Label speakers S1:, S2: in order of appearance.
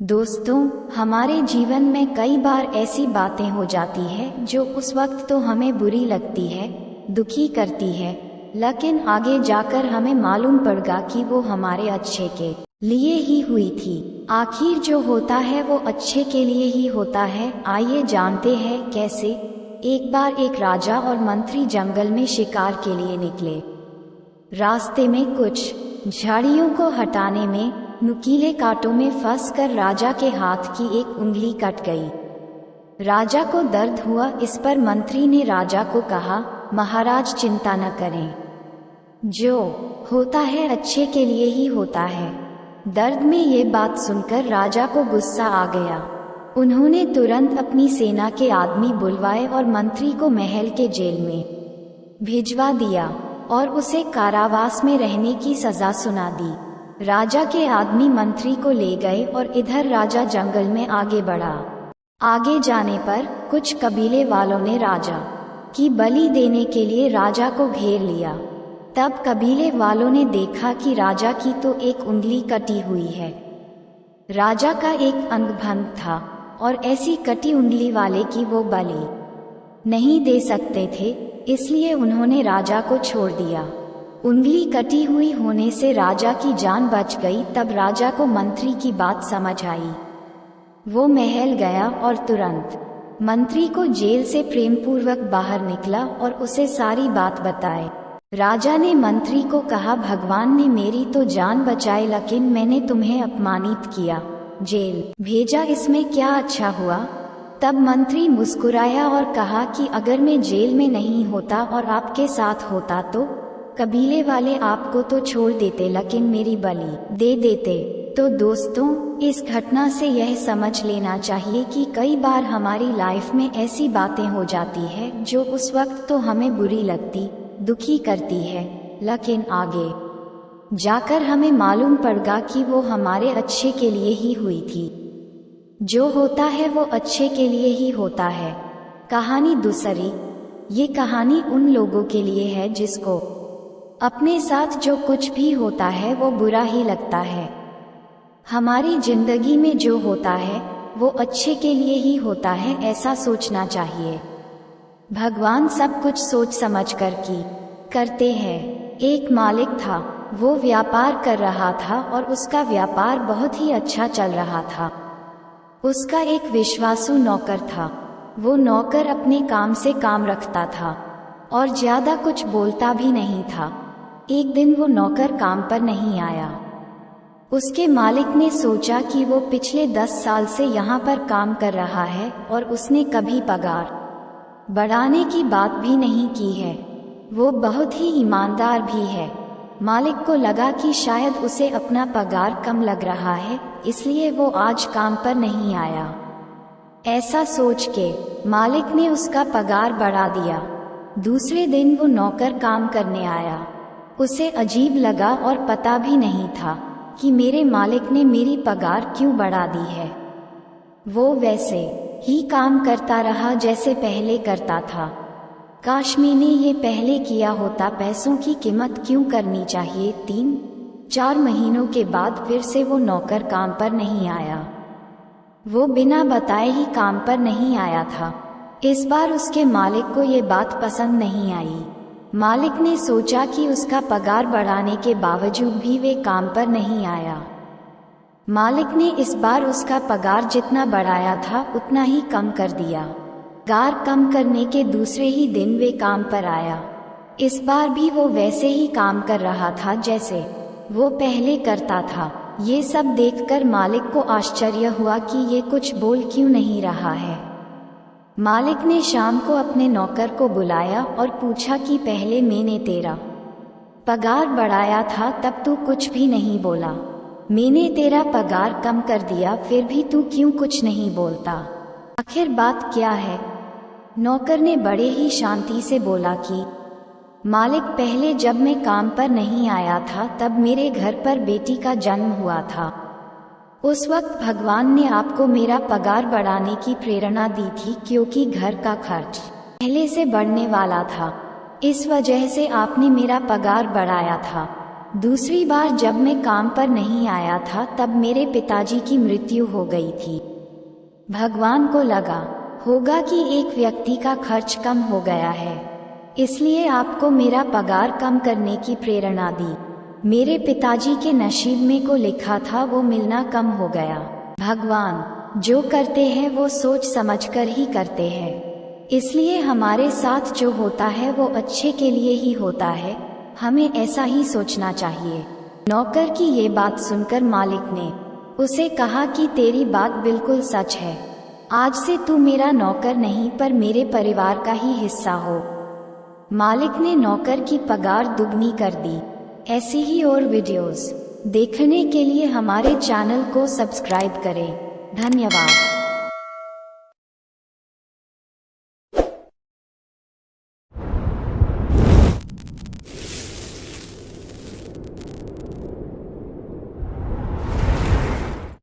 S1: दोस्तों, हमारे जीवन में कई बार ऐसी बातें हो जाती है जो उस वक्त तो हमें बुरी लगती है, दुखी करती है, लेकिन आगे जाकर हमें मालूम पड़ेगा कि वो हमारे अच्छे के लिए ही हुई थी। आखिर जो होता है वो अच्छे के लिए ही होता है। आइए जानते हैं कैसे। एक बार एक राजा और मंत्री जंगल में शिकार के लिए निकले। रास्ते में कुछ झाड़ियों को हटाने में नुकीले कांटों में फंसकर राजा के हाथ की एक उंगली कट गई। राजा को दर्द हुआ। इस पर मंत्री ने राजा को कहा, महाराज चिंता न करें, जो होता है अच्छे के लिए ही होता है। दर्द में ये बात सुनकर राजा को गुस्सा आ गया। उन्होंने तुरंत अपनी सेना के आदमी बुलवाए और मंत्री को महल के जेल में भिजवा दिया और उसे कारावास में रहने की सजा सुना दी। राजा के आदमी मंत्री को ले गए और इधर राजा जंगल में आगे बढ़ा। आगे जाने पर कुछ कबीले वालों ने राजा की बलि देने के लिए राजा को घेर लिया। तब कबीले वालों ने देखा कि राजा की तो एक उंगली कटी हुई है। राजा का एक अंग भंग था और ऐसी कटी उंगली वाले की वो बलि नहीं दे सकते थे, इसलिए उन्होंने राजा को छोड़ दिया। उंगली कटी हुई होने से राजा की जान बच गई। तब राजा को मंत्री की बात समझ आई। वो महल गया और तुरंत मंत्री को जेल से प्रेमपूर्वक बाहर निकला और उसे सारी बात बताए। राजा ने मंत्री को कहा, भगवान ने मेरी तो जान बचाई, लेकिन मैंने तुम्हें अपमानित किया, जेल भेजा, इसमें क्या अच्छा हुआ। तब मंत्री मुस्कुराया और कहा कि अगर मैं जेल में नहीं होता और आपके साथ होता तो कबीले वाले आपको तो छोड़ देते, लेकिन मेरी बलि दे देते। तो दोस्तों, इस घटना से यह समझ लेना चाहिए कि कई बार हमारी लाइफ में ऐसी बातें हो जाती है जो उस वक्त तो हमें बुरी लगती, दुखी करती है, लेकिन आगे जाकर हमें मालूम पड़ेगा कि वो हमारे अच्छे के लिए ही हुई थी। जो होता है वो अच्छे के लिए ही होता है। कहानी दूसरी। ये कहानी उन लोगों के लिए है जिसको अपने साथ जो कुछ भी होता है वो बुरा ही लगता है। हमारी जिंदगी में जो होता है वो अच्छे के लिए ही होता है, ऐसा सोचना चाहिए। भगवान सब कुछ सोच समझ कर करते हैं। एक मालिक था, वो व्यापार कर रहा था और उसका व्यापार बहुत ही अच्छा चल रहा था। उसका एक विश्वासु नौकर था। वो नौकर अपने काम से काम रखता था और ज्यादा कुछ बोलता भी नहीं था। एक दिन वो नौकर काम पर नहीं आया। उसके मालिक ने सोचा कि वो पिछले 10 साल से यहाँ पर काम कर रहा है और उसने कभी पगार बढ़ाने की बात भी नहीं की है। वो बहुत ही ईमानदार भी है। मालिक को लगा कि शायद उसे अपना पगार कम लग रहा है, इसलिए वो आज काम पर नहीं आया। ऐसा सोच के मालिक ने उसका पगार बढ़ा दिया। दूसरे दिन वो नौकर काम करने आया। उसे अजीब लगा और पता भी नहीं था कि मेरे मालिक ने मेरी पगार क्यों बढ़ा दी है। वो वैसे ही काम करता रहा जैसे पहले करता था। काश मैंने ये पहले किया होता, पैसों की कीमत क्यों करनी चाहिए। 3-4 महीनों के बाद फिर से वो नौकर काम पर नहीं आया। वो बिना बताए ही काम पर नहीं आया था। इस बार उसके मालिक को ये बात पसंद नहीं आई। मालिक ने सोचा कि उसका पगार बढ़ाने के बावजूद भी वे काम पर नहीं आया। मालिक ने इस बार उसका पगार जितना बढ़ाया था उतना ही कम कर दिया। पगार कम करने के दूसरे ही दिन वे काम पर आया। इस बार भी वो वैसे ही काम कर रहा था जैसे वो पहले करता था। ये सब देखकर मालिक को आश्चर्य हुआ कि ये कुछ बोल क्यों नहीं रहा है। मालिक ने शाम को अपने नौकर को बुलाया और पूछा कि पहले मैंने तेरा पगार बढ़ाया था तब तू कुछ भी नहीं बोला। मैंने तेरा पगार कम कर दिया, फिर भी तू क्यों कुछ नहीं बोलता। आखिर बात क्या है। नौकर ने बड़े ही शांति से बोला कि मालिक, पहले जब मैं काम पर नहीं आया था तब मेरे घर पर बेटी का जन्म हुआ था। उस वक्त भगवान ने आपको मेरा पगार बढ़ाने की प्रेरणा दी थी, क्योंकि घर का खर्च पहले से बढ़ने वाला था। इस वजह से आपने मेरा पगार बढ़ाया था। दूसरी बार जब मैं काम पर नहीं आया था तब मेरे पिताजी की मृत्यु हो गई थी। भगवान को लगा होगा कि एक व्यक्ति का खर्च कम हो गया है, इसलिए आपको मेरा पगार कम करने की प्रेरणा दी। मेरे पिताजी के नसीब में को लिखा था वो मिलना कम हो गया। भगवान जो करते हैं वो सोच समझकर ही करते हैं, इसलिए हमारे साथ जो होता है वो अच्छे के लिए ही होता है, हमें ऐसा ही सोचना चाहिए। नौकर की ये बात सुनकर मालिक ने उसे कहा कि तेरी बात बिल्कुल सच है, आज से तू मेरा नौकर नहीं पर मेरे परिवार का ही हिस्सा हो। मालिक ने नौकर की पगार दुगनी कर दी। ऐसी ही और वीडियोस देखने के लिए हमारे चैनल को सब्सक्राइब करें। धन्यवाद।